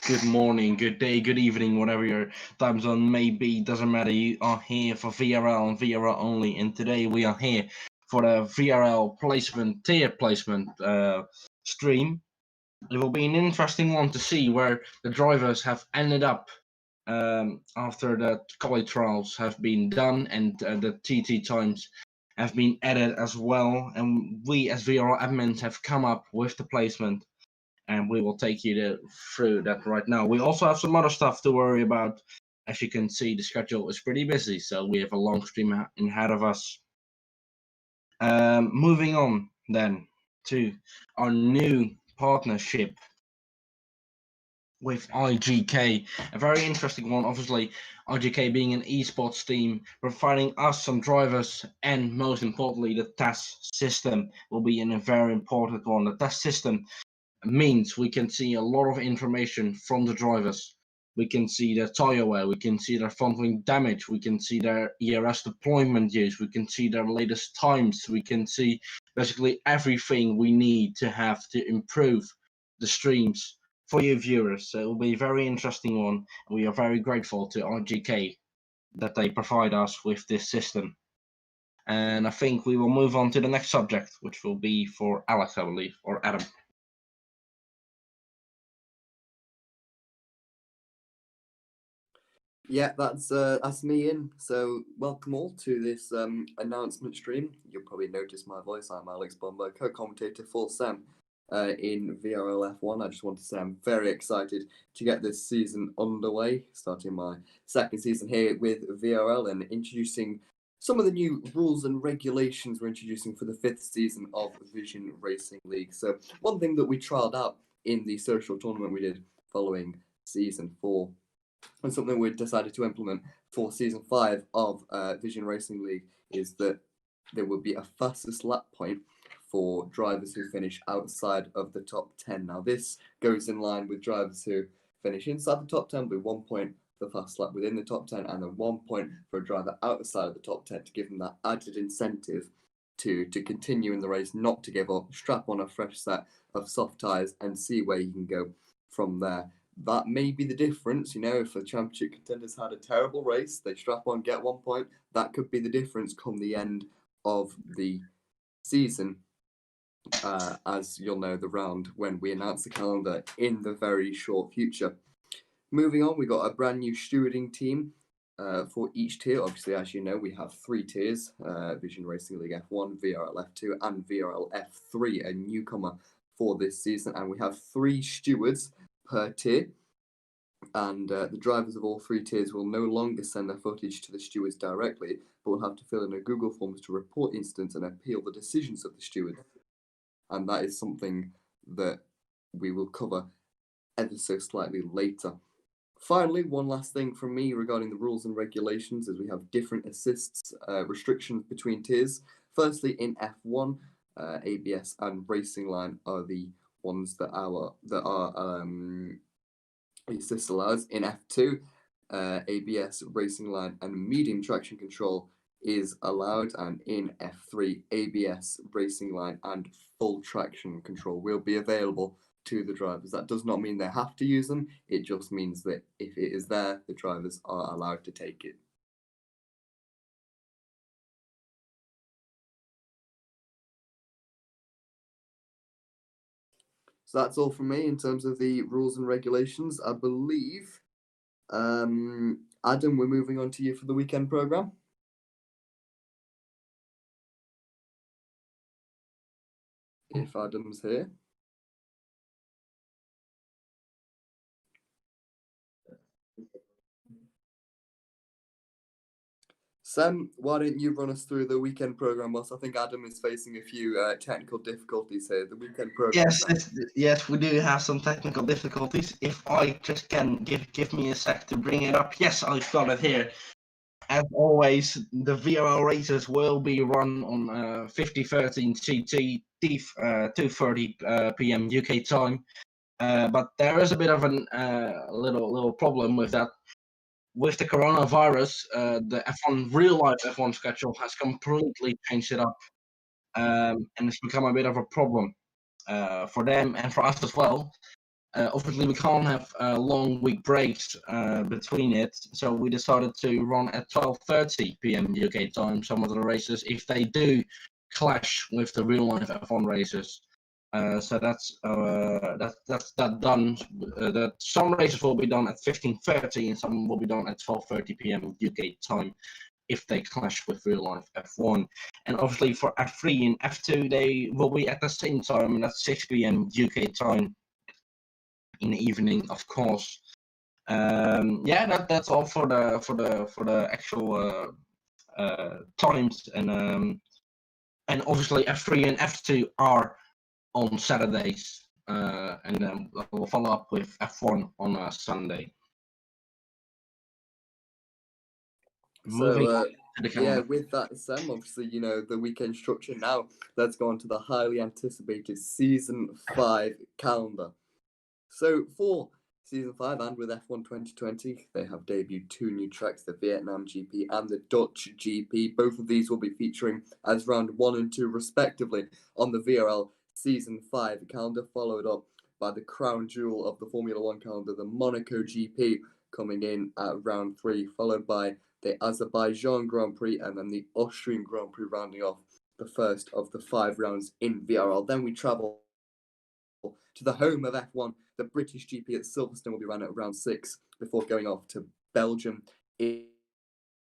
good morning, good day, good evening, whatever your time zone may be. Doesn't matter. You are here for VRL and VRL only. And today we are here for the VRL tier placement stream. It will be an interesting one to see where the drivers have ended up after the quali trials have been done and the TT times have been added as well. And we as VRL admins have come up with the placement, and we will take you through that right now. We also have some other stuff to worry about. As you can see, the schedule is pretty busy, so we have a long stream ahead of us. Moving on then to our new partnership with IGK, a very interesting one. Obviously, IGK being an esports team, providing us some drivers, and most importantly, the test system will be a very important one. The test system means we can see a lot of information from the drivers. We can see their tire wear, we can see their front wing damage, we can see their ERS deployment use, we can see their latest times, we can see basically everything we need to have to improve the streams for you viewers. So it will be a very interesting one. We are very grateful to RGK that they provide us with this system. And I think we will move on to the next subject, which will be for Alex, I believe, or Adam. Yeah, that's me in. So welcome all to this announcement stream. You'll probably notice my voice. I'm Alex Bomber, co-commentator for Sam in VRL F1. I just want to say I'm very excited to get this season underway, starting my second season here with VRL and introducing some of the new rules and regulations we're introducing for the 5th season of Vision Racing League. So one thing that we trialled out in the social tournament we did following season 4, and something we decided to implement for season 5 of Vision Racing League, is that there will be a fastest lap point for drivers who finish outside of the top 10. Now this goes in line with drivers who finish inside the top 10 with 1 point for fast lap within the top 10, and then 1 point for a driver outside of the top 10 to give them that added incentive to continue in the race, not to give up, strap on a fresh set of soft tyres and see where you can go from there. That may be the difference, if the championship contenders had a terrible race, they strap on, get 1 point, that could be the difference come the end of the season, as you'll know the round when we announce the calendar in the very short future. Moving on, we got a brand new stewarding team for each tier. Obviously, as you know, we have 3 tiers, Vision Racing League F1, VRL F2 and VRL F3, a newcomer for this season, and we have 3 stewards per tier, and the drivers of all 3 tiers will no longer send their footage to the stewards directly, but will have to fill in a Google Forms to report incidents and appeal the decisions of the steward. And that is something that we will cover ever so slightly later. Finally, one last thing from me regarding the rules and regulations, as we have different assists restrictions between tiers. Firstly, in F1, ABS and Racing Line are the ones that are assist allows. In F2, ABS, Racing Line and medium traction control is allowed, and in F3, ABS, Racing Line and full traction control will be available to the drivers. That does not mean they have to use them, it just means that if it is there, the drivers are allowed to take it. So that's all from me in terms of the rules and regulations. I believe, Adam, we're moving on to you for the weekend programme. If Adam's here. Sam, why don't you run us through the weekend programme whilst I think Adam is facing a few technical difficulties here. The weekend programme. Yes, we do have some technical difficulties. If I just can give me a sec to bring it up. Yes, I've got it here. As always, the VRL races will be run on 5013 CT, 2:30 p.m. UK time. But there is a bit of a little problem with that. With the coronavirus, the F1 real life F1 schedule has completely changed it up, and it's become a bit of a problem for them and for us as well. obviously, we can't have long week breaks between it, so we decided to run at 12:30 p.m. UK time. Some of the races, if they do clash with the real life F1 races, so that's that done. That some races will be done at 15:30 and some will be done at 12:30 p.m. UK time if they clash with real life F1. And obviously for F3 and F2, they will be at the same time, and that's 6 p.m. UK time in the evening, of course. Yeah, that's all for the actual times, and obviously F3 and F2 are on Saturdays, and then we'll follow up with F1 on a Sunday. Moving on to the calendar. Yeah, with that, Sam, obviously, the weekend structure now. Let's go on to the highly anticipated Season 5 calendar. So, for Season 5 and with F1 2020, they have debuted 2 new tracks, the Vietnam GP and the Dutch GP. Both of these will be featuring as round 1 and 2, respectively, on the VRL Season 5 calendar, followed up by the crown jewel of the Formula 1 calendar, the Monaco GP, coming in at round 3, followed by the Azerbaijan Grand Prix and then the Austrian Grand Prix, rounding off the first of the 5 rounds in VRL. Then we travel to the home of F1, the British GP at Silverstone will be run at round 6 before going off to Belgium,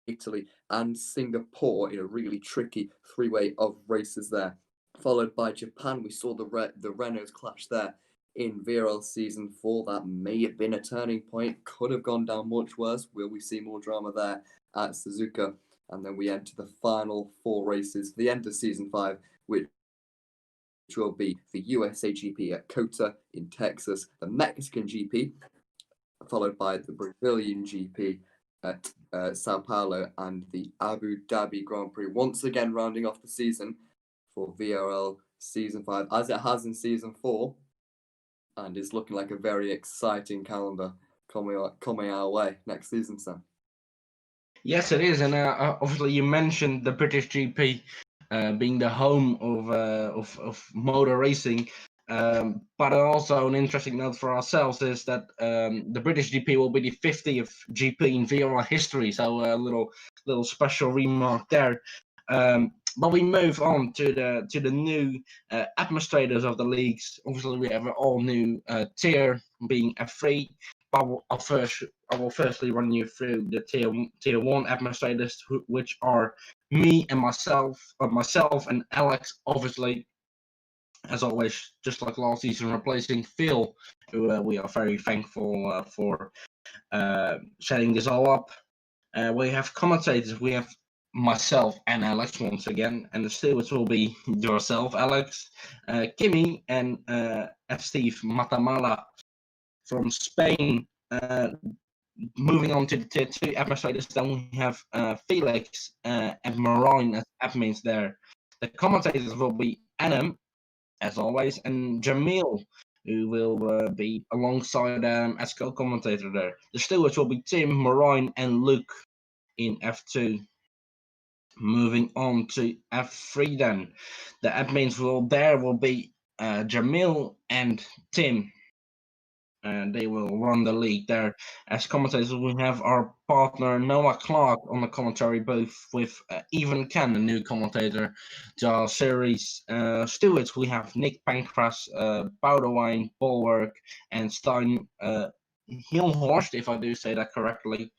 Italy, and Singapore in a really tricky 3-way of races there. Followed by Japan, we saw the Renaults clash there in VRL Season 4. That may have been a turning point, could have gone down much worse. Will we see more drama there at Suzuka? And then we enter the final 4 races, the end of Season 5, which will be the USA GP at COTA in Texas, the Mexican GP, followed by the Brazilian GP at Sao Paulo, and the Abu Dhabi Grand Prix, once again rounding off the season for VRL Season 5, as it has in Season 4, and it's looking like a very exciting calendar coming our way next season, Sam. Yes, it is, and obviously you mentioned the British GP being the home of motor racing, but also an interesting note for ourselves is that the British GP will be the 50th GP in VRL history, so a little special remark there. But we move on to the new administrators of the leagues. Obviously, we have an all new tier being F3. I will firstly run you through the tier 1 administrators, which are me and myself and Alex, obviously, as always, just like last season, replacing Phil, who we are very thankful for setting this all up. We have commentators. We have myself and Alex once again, and the stewards will be yourself, Alex, Kimmy, and Steve Matamala from Spain. Moving on to the tier 2 administrators, then we have Felix and Marine as admins there. The commentators will be Adam, as always, and Jamil, who will be alongside as co-commentator there. The stewards will be Tim, Marine, and Luke in F2. Moving on to F3 then. The admins will be Jamil and Tim. And they will run the league there. As commentators, we have our partner Noah Clark on the commentary booth with Evan Ken, a new commentator to our series. Stewards, we have Nick Pankras, Boudewijn, Bulwark, and Stein Hilhorst, if I do say that correctly.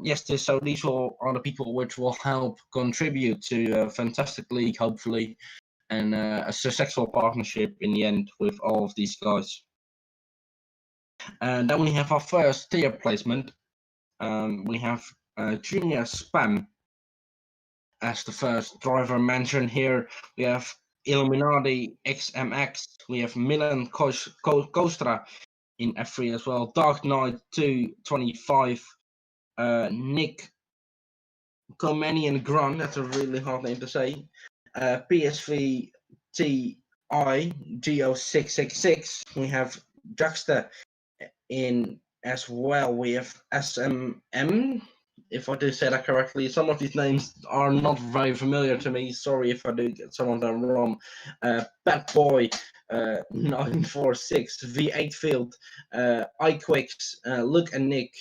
Yes, so these are the people which will help contribute to a fantastic league, hopefully, and a successful partnership in the end with all of these guys. And then we have our first tier placement. We have Junior Spam as the first driver mentioned here. We have Illuminati XMX. We have Milan Kostra in F3 as well. Dark Knight 225. Nick Comanian Grun. That's a really hard name to say. PSV TI GO666. We have Juxta in as well. We have SMM if I do say that correctly. Some of these names are not very familiar to me. Sorry if I do get some of them wrong. Bad Boy, 946, V8 Field, iQuicks, Luke and Nick,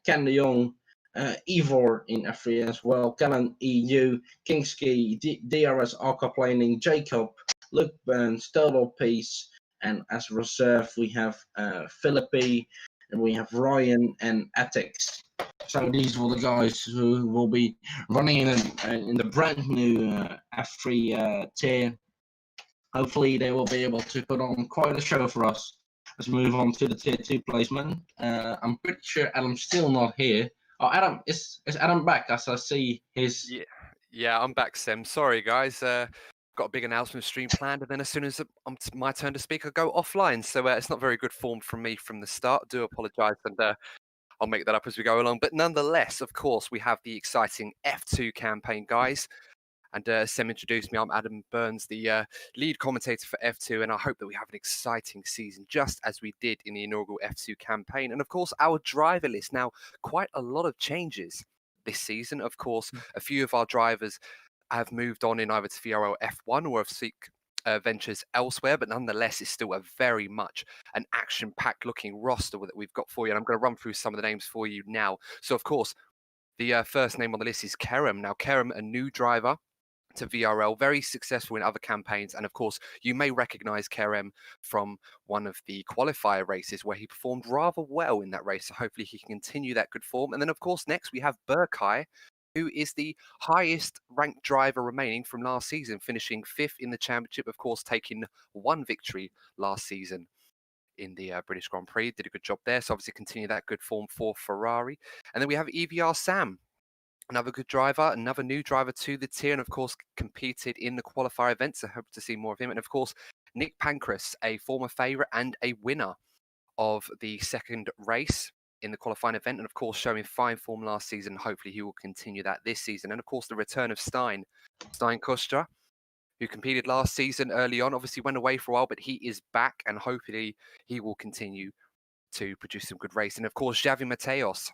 Ken de Jong, Ivor in F3 as well, Canon EU, Kingski, DRS Aquaplaning, Jacob, Luke Burns, Total Peace, and as reserve we have Philippi, and we have Ryan and Ethics. So these were the guys who will be running in the brand new F3 tier. Hopefully they will be able to put on quite a show for us. Let's move on to the tier 2 placement. I'm pretty sure Adam's still not here. Oh, Adam, is Adam back as I see his... Yeah, I'm back, Sim. Sorry, guys. Got a big announcement stream planned, and then as soon as it's my turn to speak, I go offline. So it's not very good form from me from the start. Do apologise, and I'll make that up as we go along. But nonetheless, of course, we have the exciting F2 campaign, guys. And Sem introduced me. I'm Adam Burns, the lead commentator for F2, and I hope that we have an exciting season, just as we did in the inaugural F2 campaign. And of course, our driver list. Now, quite a lot of changes this season. Of course, a few of our drivers have moved on in either to VRL F1 or have seek ventures elsewhere, but nonetheless, it's still a very much an action-packed looking roster that we've got for you. And I'm going to run through some of the names for you now. So, of course, the first name on the list is Kerem. Now, Kerem, a new driver to VRL, very successful in other campaigns, and of course you may recognize Kerem from one of the qualifier races where he performed rather well in that race, so hopefully he can continue that good form. And then of course next we have Burkai, who is the highest ranked driver remaining from last season, finishing 5th in the championship, of course taking one victory last season in the British Grand Prix. Did a good job there, so obviously continue that good form for Ferrari. And then we have EVR Sam, another good driver, another new driver to the tier, and of course competed in the qualifier events, so hope to see more of him. And of course Nick Pancras, a former favourite and a winner of the second race in the qualifying event, and of course showing fine form last season. Hopefully he will continue that this season. And of course the return of Stein Kostra, who competed last season early on, obviously went away for a while, but he is back, and hopefully he will continue to produce some good racing. And of course Javi Mateos,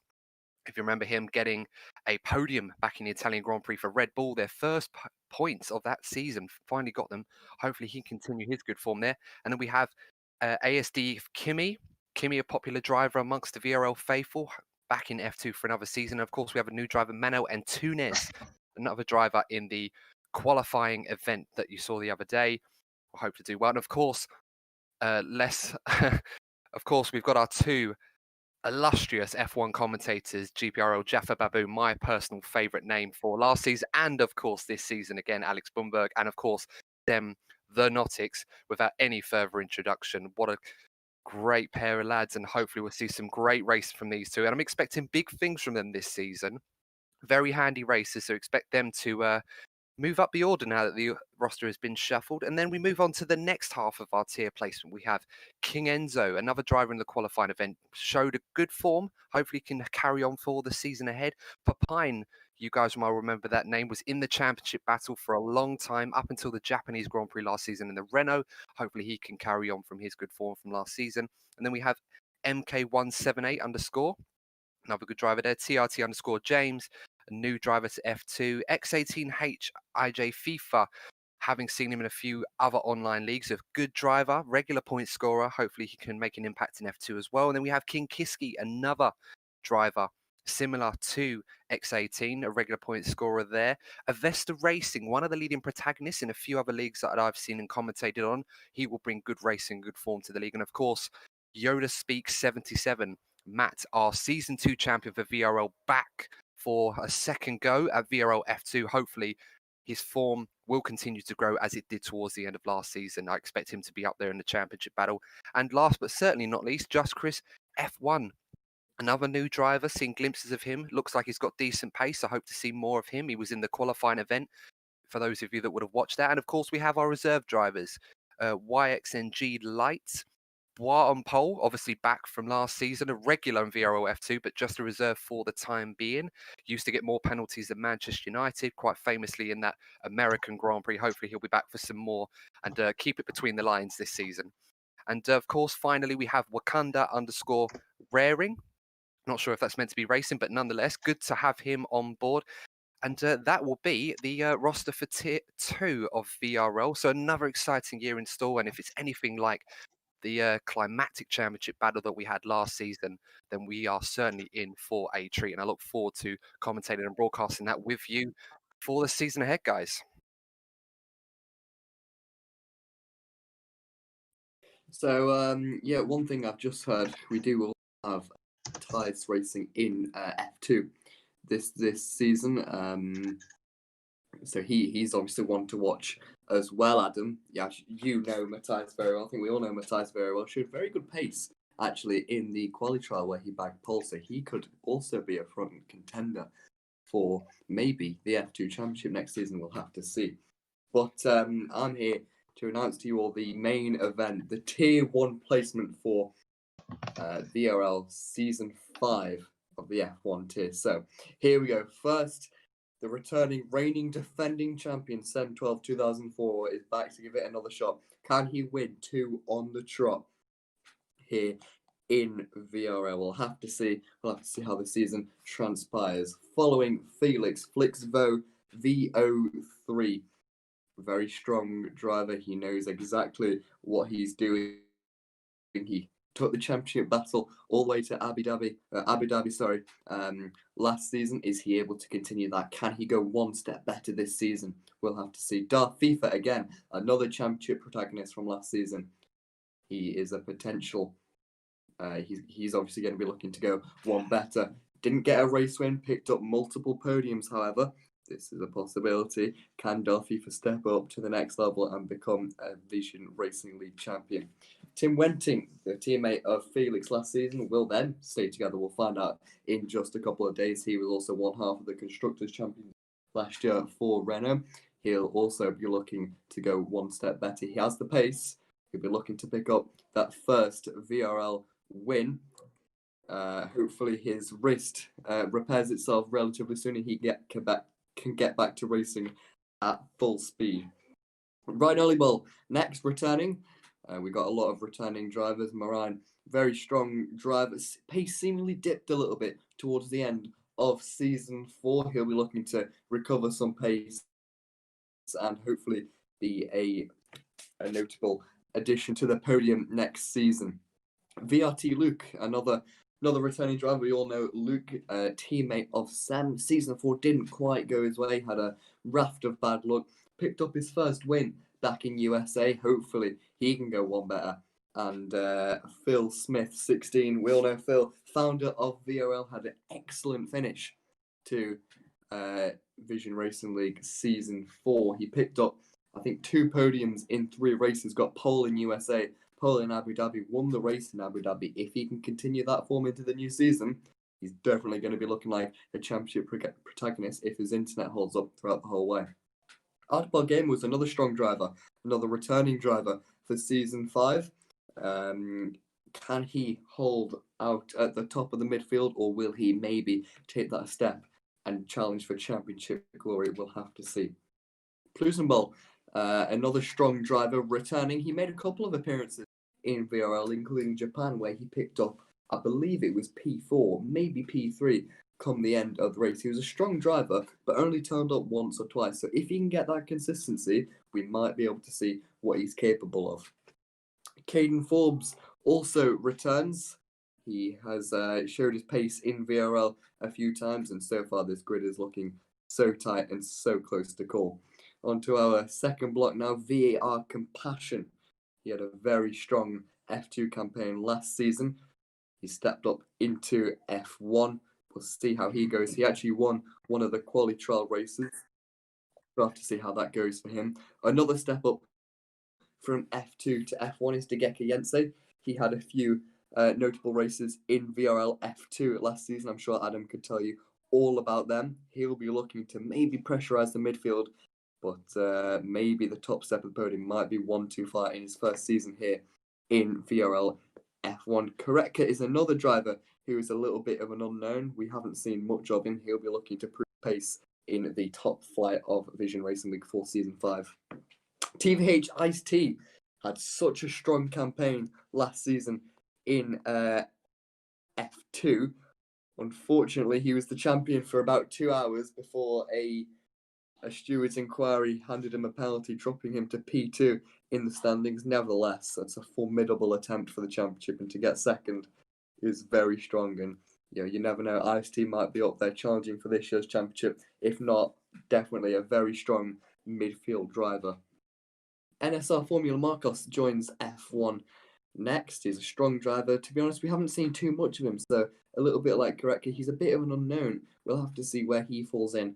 if you remember him getting a podium back in the Italian Grand Prix for Red Bull, their first points of that season, finally got them. Hopefully he can continue his good form there. And then we have ASD Kimi, a popular driver amongst the VRL faithful, back in F2 for another season. And of course, we have a new driver, Manuel Antunes, another driver in the qualifying event that you saw the other day. I hope to do well. And of course, of course, we've got our two illustrious F1 commentators, GPRL Jaffa Babu, my personal favourite name for last season, and of course this season again, Alex Bumberg, and of course them, the Nautics. Without any further introduction, what a great pair of lads, and hopefully we'll see some great racing from these two. And I'm expecting big things from them this season. Very handy races, so expect them to move up the order now that the roster has been shuffled. And then we move on to the next half of our tier placement. We have King Enzo, another driver in the qualifying event, showed a good form. Hopefully can carry on for the season ahead. Papine, you guys might remember that name, was in the championship battle for a long time, up until the Japanese Grand Prix last season in the Renault. Hopefully he can carry on from his good form from last season. And then we have MK178 underscore, another good driver there. TRT underscore James, a new driver to F2. X18H IJ FIFA, having seen him in a few other online leagues, a good driver, regular point scorer. Hopefully he can make an impact in F2 as well. And then we have King Kiski, another driver similar to X18, a regular point scorer there. Avesta Racing, one of the leading protagonists in a few other leagues that I've seen and commentated on. He will bring good racing, good form to the league. And of course, Yoda Speaks 77, Matt, our Season 2 champion for VRL, back for a second go at VRL F2. Hopefully his form will continue to grow as it did towards the end of last season. I expect him to be up there in the championship battle. And last but certainly not least, Just Chris F1. Another new driver, seeing glimpses of him. Looks like he's got decent pace. I hope to see more of him. He was in the qualifying event, for those of you that would have watched that. And of course, we have our reserve drivers, YXNG Light, Bois on pole, obviously back from last season, a regular in VRL F2, but just a reserve for the time being. Used to get more penalties than Manchester United, quite famously in that American Grand Prix. Hopefully he'll be back for some more and keep it between the lines this season. And of course, finally, we have Wakanda underscore Raring, Not sure if that's meant to be racing, but nonetheless, good to have him on board. And that will be the roster for Tier 2 of VRL. So another exciting year in store. And if it's anything like the climatic championship battle that we had last season, then we are certainly in for a treat. And I look forward to commentating and broadcasting that with you for the season ahead, guys. So yeah, one thing I've just heard, we do also have Matthias racing in F2 this season. So he's obviously one to watch as well, Adam. Yeah, you know Matthias very well. I think we all know Matthias very well. Showed very good pace actually in the quali trial where he bagged pole, so he could also be a front contender for maybe the F2 Championship next season. We'll have to see. But I'm here to announce to you all the main event, the Tier 1 placement for VRL Season 5 of the F1 tier. So here we go. First, the reigning defending champion, Sem 12 2004, is back to give it another shot. Can he win 2 on the trot here in VRL? We'll have to see. We'll have to see how the season transpires. Following Felix Flixvo VO3. Very strong driver. He knows exactly what he's doing. He took the championship battle all the way to Abu Dhabi, last season. Is he able to continue that? Can he go one step better this season? We'll have to see. Darth FIFA, again, another championship protagonist from last season. He is a potential. He's obviously going to be looking to go one better. Didn't get a race win, picked up multiple podiums, however. This is a possibility. Can Darth FIFA step up to the next level and become a Vision Racing League champion? Tim Wenting, the teammate of Felix last season, will then stay together. We'll find out in just a couple of days. He was also one half of the Constructors' Champion last year for Renault. He'll also be looking to go one step better. He has the pace. He'll be looking to pick up that first VRL win. Hopefully his wrist repairs itself relatively soon and he can get back to racing at full speed. Ryan Olibol, next returning. We got a lot of returning drivers. Moran, very strong driver. Pace seemingly dipped a little bit towards the end of season 4. He'll be looking to recover some pace and hopefully be a notable addition to the podium next season. VRT Luke, another returning driver. We all know Luke, teammate of Sam. Season 4 didn't quite go his way, had a raft of bad luck. Picked up his first win back in USA. Hopefully he can go one better. And Phil Smith, 16. We all know Phil, founder of VRL, had an excellent finish to Vision Racing League Season 4. He picked up, I think, 2 podiums in 3 races, got pole in USA, pole in Abu Dhabi, won the race in Abu Dhabi. If he can continue that form into the new season, he's definitely going to be looking like a championship protagonist if his internet holds up throughout the whole way. Artball Game was another strong driver, another returning driver for Season 5. Can he hold out at the top of the midfield, or will he maybe take that step and challenge for championship glory? We'll have to see. Plusenball, another strong driver returning. He made a couple of appearances in VRL, including Japan, where he picked up, I believe it was P4, maybe P3, come the end of the race. He was a strong driver, but only turned up once or twice. So if he can get that consistency, we might be able to see what he's capable of. Caden Forbes also returns. He has showed his pace in VRL a few times, and so far this grid is looking so tight and so close to call. On to our second block now, VAR Compassion. He had a very strong F2 campaign last season. He stepped up into F1. We'll see how he goes. He actually won one of the quali trial races. We'll have to see how that goes for him. Another step up from F2 to F1 is Degeka Yense. He had a few notable races in VRL F2 last season. I'm sure Adam could tell you all about them. He'll be looking to maybe pressurise the midfield, but maybe the top step of the podium might be one too far in his first season here in VRL F1. Koretka is another driver who is a little bit of an unknown. We haven't seen much of him. He'll be looking to prove pace in the top flight of Vision Racing League for Season 5. TVH Ice-T had such a strong campaign last season in F2. Unfortunately, he was the champion for about 2 hours before a steward's inquiry handed him a penalty, dropping him to P2 in the standings. Nevertheless, that's a formidable attempt for the championship, and to get second is very strong. And you never know, Ice-T might be up there challenging for this year's championship. If not, definitely a very strong midfield driver. NSR Formula Marcos joins F1 next. He's a strong driver. To be honest, we haven't seen too much of him, so a little bit like Gorecki, he's a bit of an unknown. We'll have to see where he falls in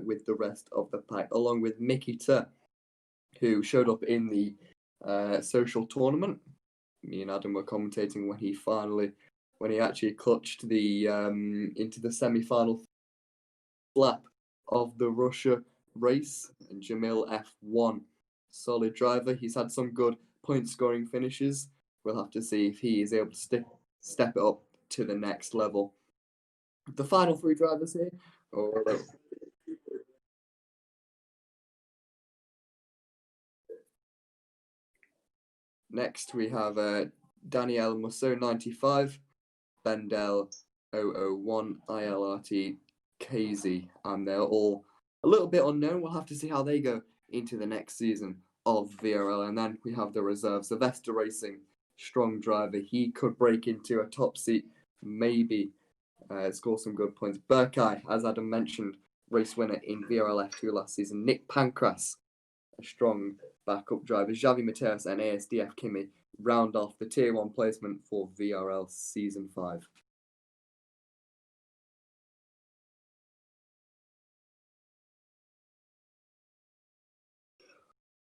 with the rest of the pack, along with Mickey T, who showed up in the social tournament. Me and Adam were commentating when he actually clutched the into the semi-final lap of the Russia race. And Jamil F1, solid driver. He's had some good point-scoring finishes. We'll have to see if he is able to step it up to the next level. The final three drivers here. Next, we have Daniel Musso 95, Bendel 001, ILRT KZ, and they're all a little bit unknown. We'll have to see how they go into the next season of VRL. And then we have the reserve, Sylvester Racing, strong driver. He could break into a top seat, maybe score some good points. Burkai, as Adam mentioned, race winner in VRL F2 last season. Nick Pancras, a strong backup driver. Xavi Mateus and ASDF Kimi round off the Tier 1 placement for VRL Season 5.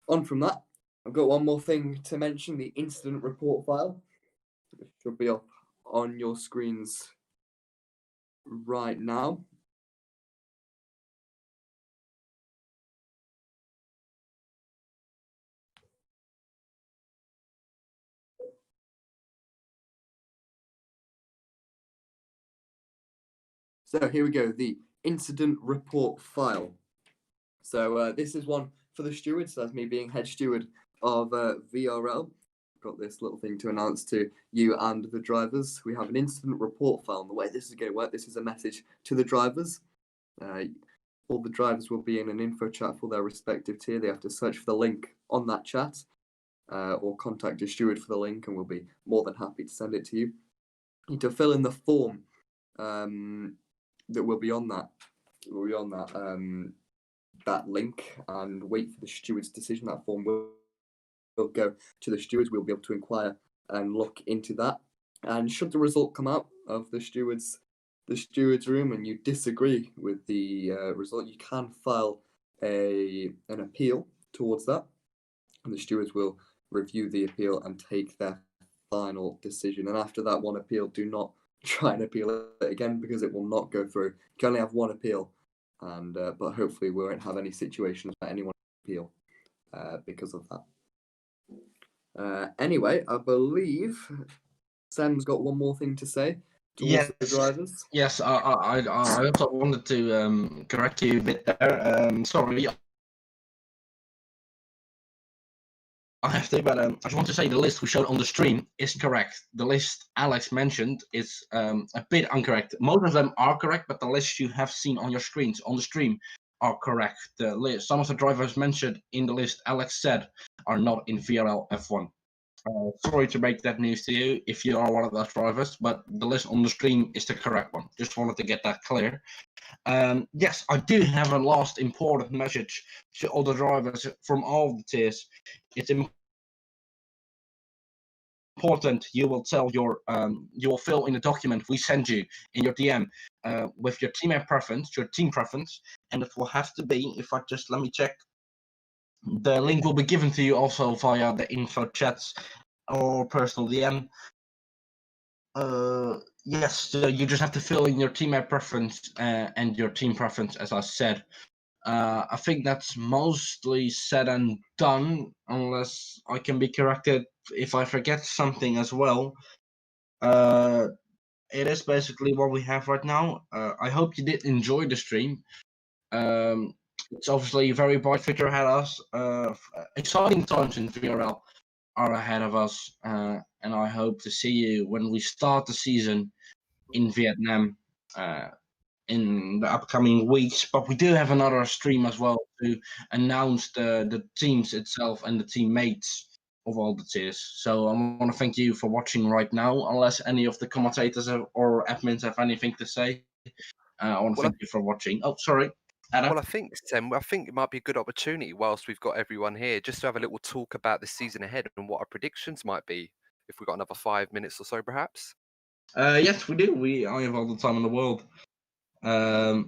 On from that, I've got one more thing to mention, the incident report file. It should be up on your screens right now. So here we go, the incident report file. So this is one for the stewards. That's me being head steward of VRL. Got this little thing to announce to you and the drivers. We have an incident report file. And the way this is going to work, this is a message to the drivers. All the drivers will be in an info chat for their respective tier. They have to search for the link on that chat or contact a steward for the link, and we'll be more than happy to send it to you. You need to fill in the form that will be on that link, and wait for the steward's decision. That form will go to the stewards. We'll be able to inquire and look into that. And should the result come out of the stewards room and you disagree with the result, you can file an appeal towards that, and the stewards will review the appeal and take their final decision. And after that one appeal, do not try and appeal it again, because it will not go through. You can only have one appeal, and but hopefully we won't have any situations where anyone appeal because of that. Anyway, I believe Sam's got one more thing to say towards the drivers. Yes, I also wanted to correct you a bit there. Sorry, I have to, but I just want to say the list we showed on the stream is correct. The list Alex mentioned is a bit incorrect. Most of them are correct, but the lists you have seen on your screens on the stream are correct. The list, some of the drivers mentioned in the list Alex said are not in VRL F1. Sorry to break that news to you if you are one of those drivers, but the list on the stream is the correct one. Just wanted to get that clear. Yes, I do have a last important message to all the drivers from all the tiers. It's important you will tell your you will fill in a document we send you in your DM with your teammate preference, your team preference, and it will have to be, if I just let me check, the link will be given to you also via the info chats or personal DM. Yes, so you just have to fill in your teammate preference and your team preference, as I said. I think that's mostly said and done, unless I can be corrected if I forget something as well. It is basically what we have right now. I hope you did enjoy the stream. It's obviously a very bright future ahead of us. Exciting times in VRL are ahead of us, and I hope to see you when we start the season in Vietnam. in the upcoming weeks. But we do have another stream as well to announce the teams itself and the teammates of all the tiers. So I want to thank you for watching right now. Unless any of the commentators or admins have anything to say, I want to Well, thank you for watching. Oh, sorry, Adam. Well, I think, Sam, I think it might be a good opportunity whilst we've got everyone here just to have a little talk about the season ahead and what our predictions might be if we've got another 5 minutes or so, perhaps. Yes, we do. I have all the time in the world. But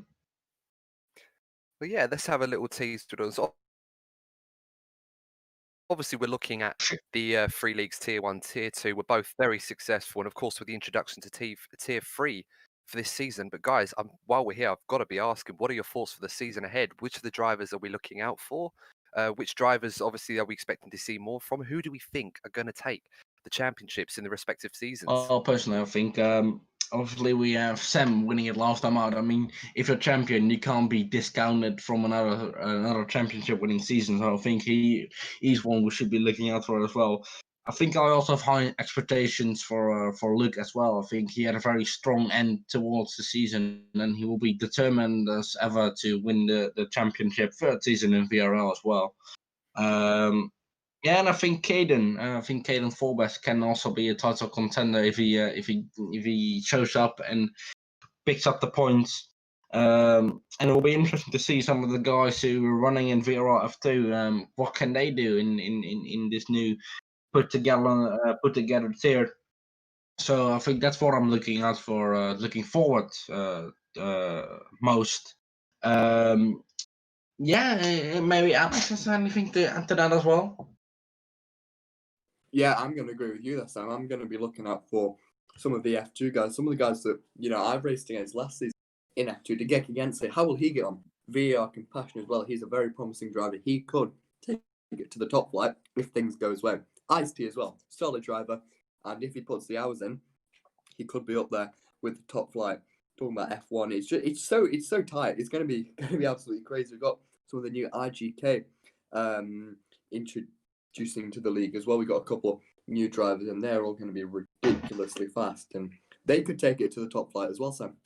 yeah, let's have a little tease to us. Obviously, we're looking at the three leagues, Tier 1, Tier 2. We're both very successful, and of course, with the introduction to Tier 3 for this season. But guys, while we're here, I've got to be asking, what are your thoughts for the season ahead? Which of the drivers are we looking out for? Which drivers, obviously, are we expecting to see more from? Who do we think are going to take the championships in the respective seasons? Personally, I think obviously we have Sam winning it last time out. I mean, if you're champion, you can't be discounted from another championship winning season. So I think he's one we should be looking out for as well. I think I also have high expectations for Luke as well. I think he had a very strong end towards the season, and he will be determined as ever to win the championship third season in VRL as well. Yeah, and I think Caden Forbes can also be a title contender if he shows up and picks up the points. And it will be interesting to see some of the guys who are running in VRL F2. What can they do in this new put together tier? So I think that's what I'm looking out for, looking forward most. Yeah, maybe Alex has anything to add to that as well. Yeah, I'm going to agree with you this time. I'm going to be looking out for some of the F2 guys, some of the guys that, I've raced against last season in F2 to get against it. How will he get on? VAR Compassion as well. He's a very promising driver. He could take it to the top flight if things go his way. Ice-T as well. Solid driver. And if he puts the hours in, he could be up there with the top flight. Talking about F1, it's so tight. It's going to be absolutely crazy. We've got some of the new IGK introducing to the league as well. We got a couple new drivers, and they're all going to be ridiculously fast, and they could take it to the top flight as well, Sam.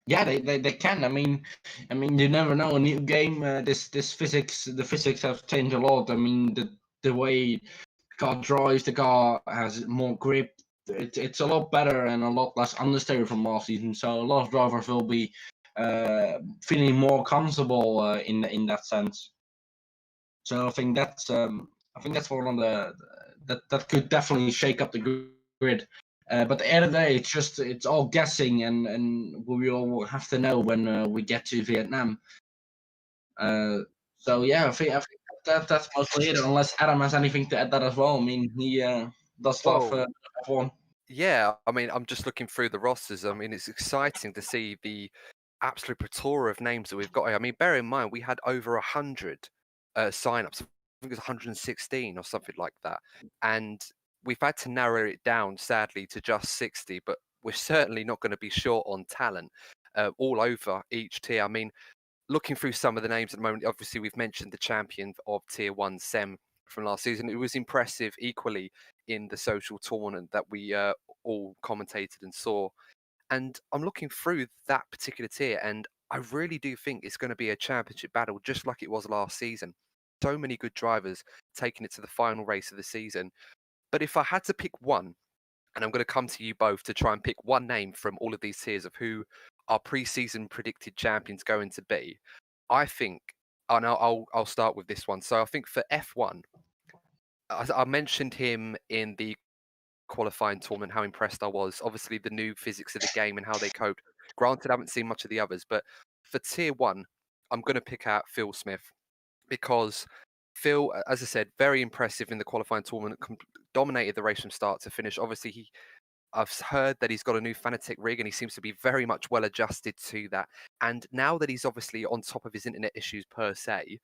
Yeah, they can. I mean, you never know. A new game. The physics have changed a lot. I mean, the way the car drives, the car has more grip. It's a lot better and a lot less understeer from last season. So a lot of drivers will be feeling more comfortable in that sense. So I think that's one of that could definitely shake up the grid. But at the end of the day, it's all guessing, and we all have to know when we get to Vietnam. So yeah, I think that's mostly it. Unless Adam has anything to add that as well. I mean, he does love F1. Yeah, I mean, I'm just looking through the rosters. I mean, it's exciting to see the absolute plethora of names that we've got here. I mean, bear in mind, we had over 100 sign-ups. I think it was 116 or something like that. And we've had to narrow it down, sadly, to just 60, but we're certainly not going to be short on talent all over each tier. I mean, looking through some of the names at the moment, obviously, we've mentioned the champion of Tier 1, Sem, from last season. It was impressive equally in the social tournament that we all commentated and saw. And I'm looking through that particular tier, and I really do think it's going to be a championship battle, just like it was last season. So many good drivers taking it to the final race of the season. But if I had to pick one, and I'm going to come to you both to try and pick one name from all of these tiers of who our pre-season predicted champions going to be, I think, and I'll start with this one. So I think for F1, I mentioned him in the qualifying tournament, how impressed I was. Obviously, the new physics of the game and how they coped. Granted, I haven't seen much of the others, but for Tier 1, I'm going to pick out Phil Smith because Phil, as I said, very impressive in the qualifying tournament, dominated the race from start to finish. Obviously, I've heard that he's got a new Fanatec rig and he seems to be very much well adjusted to that. And now that he's obviously on top of his internet issues per se,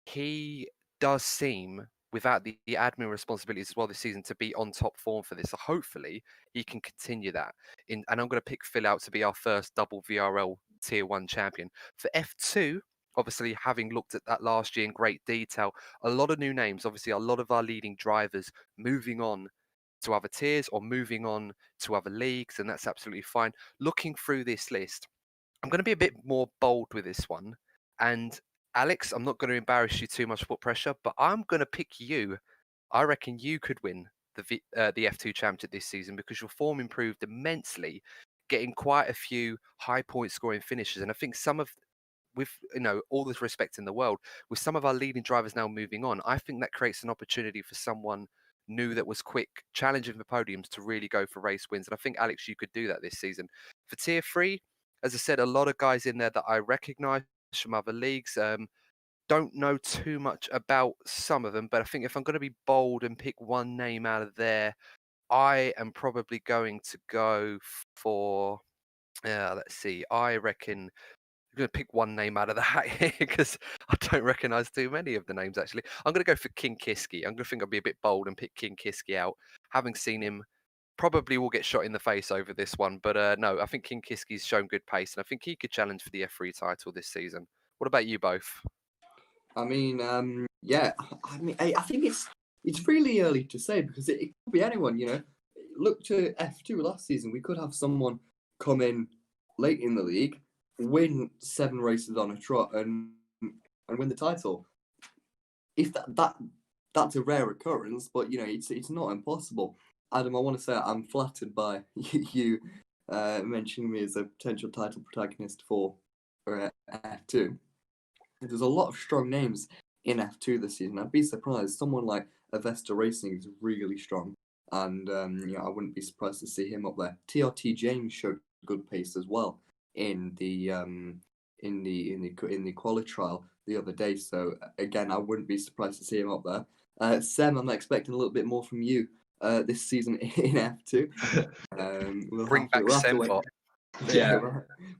he does seem, without the admin responsibilities as well this season, to be on top form for this. So hopefully he can continue that. And I'm going to pick Phil out to be our first double VRL Tier 1 champion. For F2, obviously having looked at that last year in great detail, a lot of new names, obviously a lot of our leading drivers moving on to other tiers or moving on to other leagues, and that's absolutely fine. Looking through this list, I'm going to be a bit more bold with this one. And Alex, I'm not going to embarrass you too much to put pressure, but I'm going to pick you. I reckon you could win the F2 Championship this season because your form improved immensely, getting quite a few high point scoring finishes. And I think with all the respect in the world, with some of our leading drivers now moving on, I think that creates an opportunity for someone new that was quick, challenging for podiums to really go for race wins. And I think, Alex, you could do that this season. For Tier 3, as I said, a lot of guys in there that I recognise from other leagues. Don't know too much about some of them, but I think if I'm going to be bold and pick one name out of there, I am probably going to go for, let's see, I reckon I'm going to pick one name out of the hat here because I don't recognise too many of the names, actually. I'm going to go for King Kiski. I'm going to think I'll be a bit bold and pick King Kiski out. Having seen him, probably will get shot in the face over this one. But no, I think King Kiski's shown good pace, and I think he could challenge for the F3 title this season. What about you both? I mean, yeah. I think it's really early to say because it could be anyone. Look to F2 last season. We could have someone come in late in the league, win 7 races on a trot, and win the title. If that's a rare occurrence, but it's not impossible. Adam, I want to say I'm flattered by you mentioning me as a potential title protagonist for F2. There's a lot of strong names in F2 this season. I'd be surprised. Someone like Avesta Racing is really strong, and I wouldn't be surprised to see him up there. TRT James showed good pace as well in the quali trial the other day. So again, I wouldn't be surprised to see him up there. Sam, I'm expecting a little bit more from you this season in F2. Bring back Sembot. Yeah,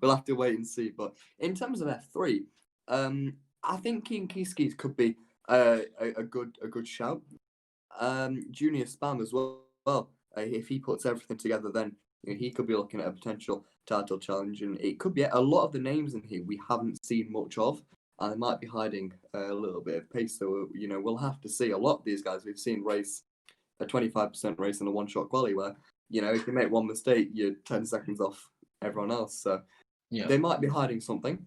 we'll have to wait and see. But in terms of F3, I think King Kiskis could be a good shout. Junior Spam as well. If he puts everything together, then he could be looking at a potential title challenge, and it could be a lot of the names in here we haven't seen much of, and they might be hiding a little bit of pace. So we'll have to see. A lot of these guys we've seen race a 25% race in a one-shot quali, where if you make one mistake, you're 10 seconds off everyone else. So they might be hiding something.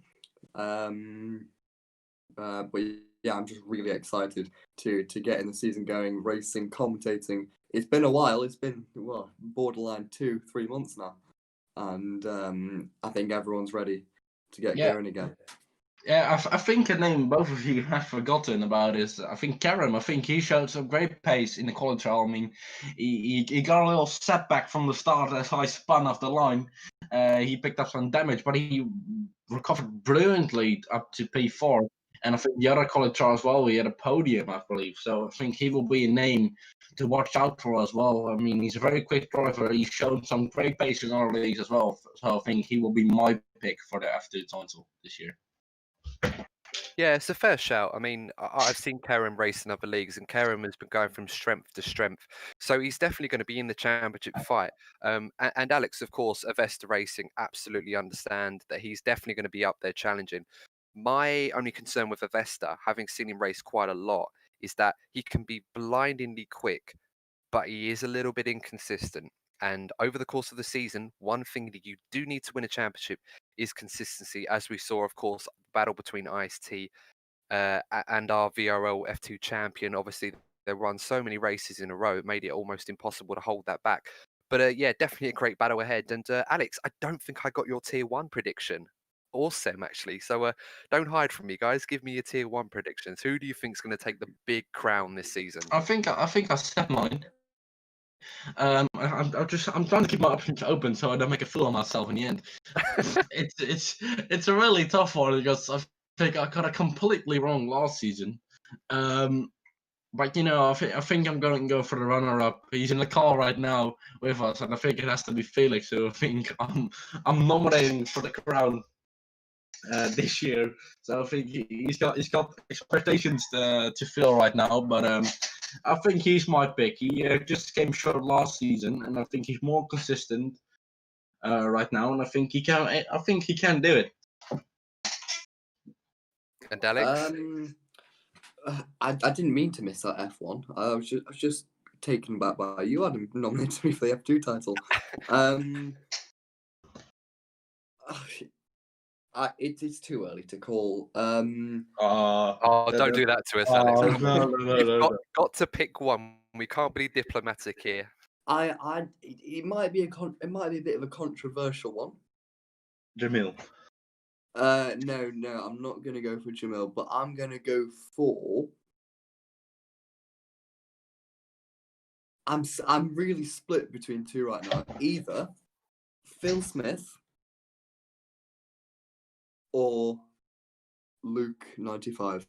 But yeah, I'm just really excited to get in the season going, racing, commentating. It's been a while. It's been borderline 2-3 months now, and I think everyone's ready to get going again. Yeah, I think a name both of you have forgotten about is I think Karam. I think he showed some great pace in the quality trial. I mean, he got a little setback from the start as I spun off the line. He picked up some damage, but he recovered brilliantly up to P4. And I think the other quality trial as well, he had a podium, I believe. So I think he will be a name to watch out for as well. I mean, he's a very quick driver. He's shown some great pace in other leagues as well. So I think he will be my pick for the F2 title this year. Yeah, it's a fair shout. I mean, I've seen Kerem race in other leagues, and Kerem has been going from strength to strength. So he's definitely going to be in the championship fight. And Alex, of course, Avesta Racing, absolutely understand that he's definitely going to be up there challenging. My only concern with Avesta, having seen him race quite a lot, is that he can be blindingly quick, but he is a little bit inconsistent. And over the course of the season, one thing that you do need to win a championship is consistency, as we saw, of course, the battle between IST and our VRL F2 champion. Obviously, they run so many races in a row, it made it almost impossible to hold that back. But yeah, definitely a great battle ahead. And Alex, I don't think I got your tier 1 prediction. Or Sem, actually. So don't hide from me, guys. Give me your tier 1 predictions. Who do you think is going to take the big crown this season? I think I said mine. I'm trying to keep my options open so I don't make a fool of myself in the end. It's a really tough one because I think I got it completely wrong last season. But I think I'm going to go for the runner-up. He's in the car right now with us, and I think it has to be Felix. So I think I'm nominating for the crown this year. So I think he's got expectations to fill right now, but I think he's my pick. He just came short last season, and I think he's more consistent right now, and I think he can. I think he can do it. And Alex, I didn't mean to miss that F1. I was just taken back by you, Adam, nominated me for the F2 title. It is too early to call. Oh, don't do that to us, Alex. Come on. no, You've got to pick one. We can't be diplomatic here. It might be a bit of a controversial one. Jamil. No, I'm not gonna go for Jamil, but I'm gonna go for. I'm really split between two right now. Either Phil Smith or Luke 95.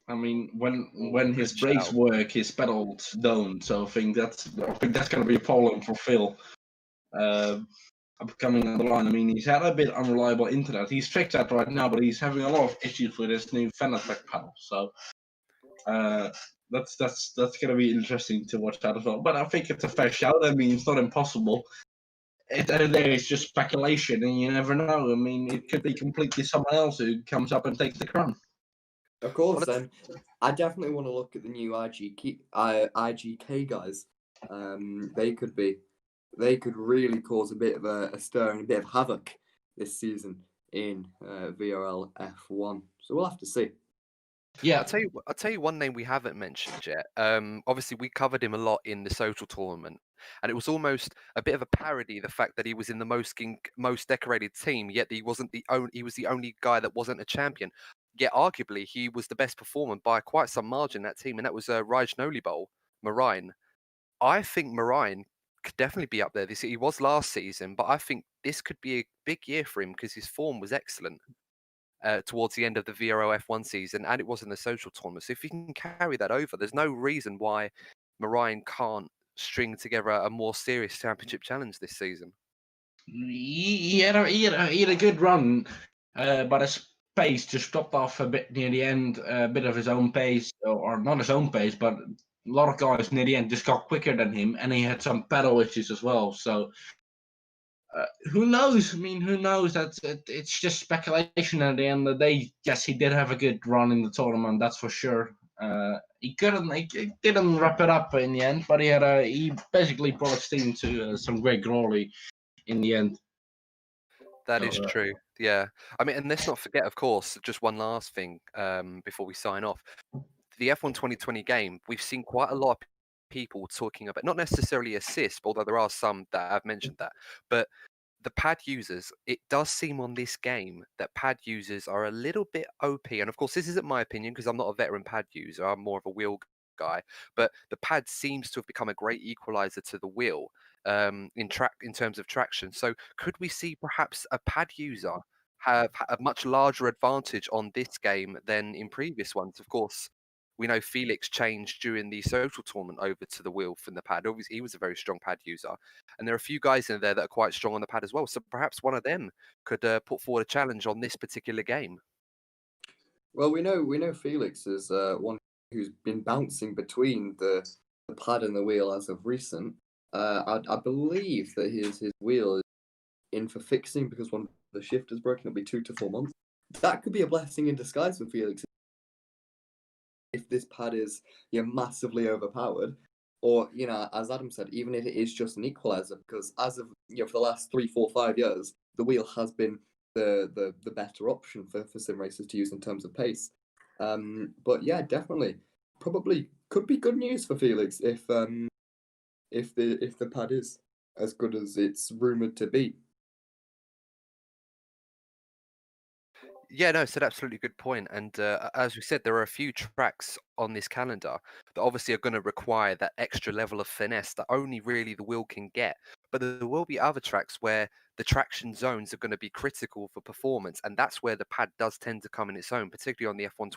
I mean, when his brakes work, his pedals don't. So I think that's going to be a problem for Phil. Coming on the line, I mean, he's had a bit unreliable internet. He's fixed that right now, but he's having a lot of issues with his new Fanatec pedal. So that's going to be interesting to watch that as well. But I think it's a fair shout. I mean, it's not impossible. At the end of the day, it's just speculation, and you never know. I mean, it could be completely someone else who comes up and takes the crown. Of course, I definitely want to look at the new IGK guys. They could really cause a bit of a stir and a bit of havoc this season in VRL F1. So we'll have to see. Yeah, I'll tell you one name we haven't mentioned yet. Obviously, we covered him a lot in the social tournament, and it was almost a bit of a parody. The fact that he was in the most decorated team, yet he wasn't the only. He was the only guy that wasn't a champion. Yet arguably, he was the best performer by quite some margin in that team, and that was Raj Nolibol, Marine. I think Marine could definitely be up there. He was last season, but I think this could be a big year for him because his form was excellent. Towards the end of the VRL F1 season, and it was in the social tournament. So if he can carry that over, there's no reason why Marine can't string together a more serious championship challenge this season. He had a good run, but his pace just dropped off a bit near the end. A bit of his own pace, or not his own pace, but a lot of guys near the end just got quicker than him, and he had some pedal issues as well. So who knows? I mean, who knows? It's just speculation at the end of the day. Yes, he did have a good run in the tournament, that's for sure. He didn't wrap it up in the end, but he basically brought his team to some great glory in the end. That is true. Yeah. I mean, and let's not forget, of course, just one last thing before we sign off. The F1 2020 game, we've seen quite a lot of people talking about, not necessarily assists, although there are some that have mentioned that, but the pad users, it does seem on this game that pad users are a little bit OP. And of course, this isn't my opinion because I'm not a veteran pad user. I'm more of a wheel guy. But the pad seems to have become a great equalizer to the wheel in terms of traction. So could we see perhaps a pad user have a much larger advantage on this game than in previous ones? Of course, we know Felix changed during the social tournament over to the wheel from the pad. Obviously, he was a very strong pad user. And there are a few guys in there that are quite strong on the pad as well. So perhaps one of them could put forward a challenge on this particular game. Well, we know Felix is one who's been bouncing between the pad and the wheel as of recent. I believe that his wheel is in for fixing because one of the shifters broken. It'll be 2 to 4 months. That could be a blessing in disguise for Felix if this pad is massively overpowered, or as Adam said, even if it is just an equalizer, because as of for the last 3, 4, 5 years, the wheel has been the better option for sim racers to use in terms of pace. But yeah, definitely, probably could be good news for Felix if the pad is as good as it's rumored to be. Yeah, no, it's an absolutely good point. And as we said, there are a few tracks on this calendar that obviously are going to require that extra level of finesse that only really the wheel can get. But there will be other tracks where the traction zones are going to be critical for performance. And that's where the pad does tend to come in its own, particularly on the F1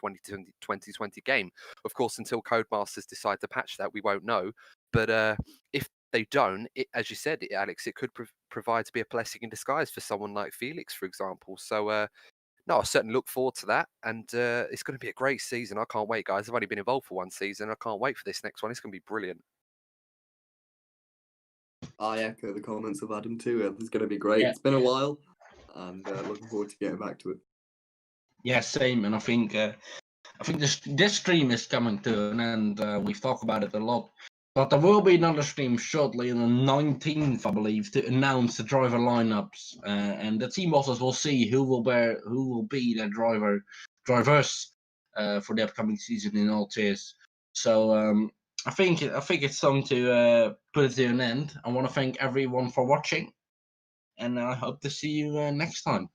2020 game. Of course, until Codemasters decide to patch that, we won't know. But if they don't, as you said, Alex, it could provide to be a blessing in disguise for someone like Felix, for example. So, no, I certainly look forward to that, and it's going to be a great season. I can't wait, guys. I've only been involved for one season. I can't wait for this next one. It's going to be brilliant. I echo the comments of Adam too. It's going to be great. Yeah. It's been a while, and looking forward to getting back to it. Yeah, same. And I think this stream is coming to an end. We've talked about it a lot. But there will be another stream shortly on the 19th, I believe, to announce the driver lineups, and the team bosses will see who will be the drivers for the upcoming season in all tiers. So I think it's time to put it to an end. I want to thank everyone for watching, and I hope to see you next time.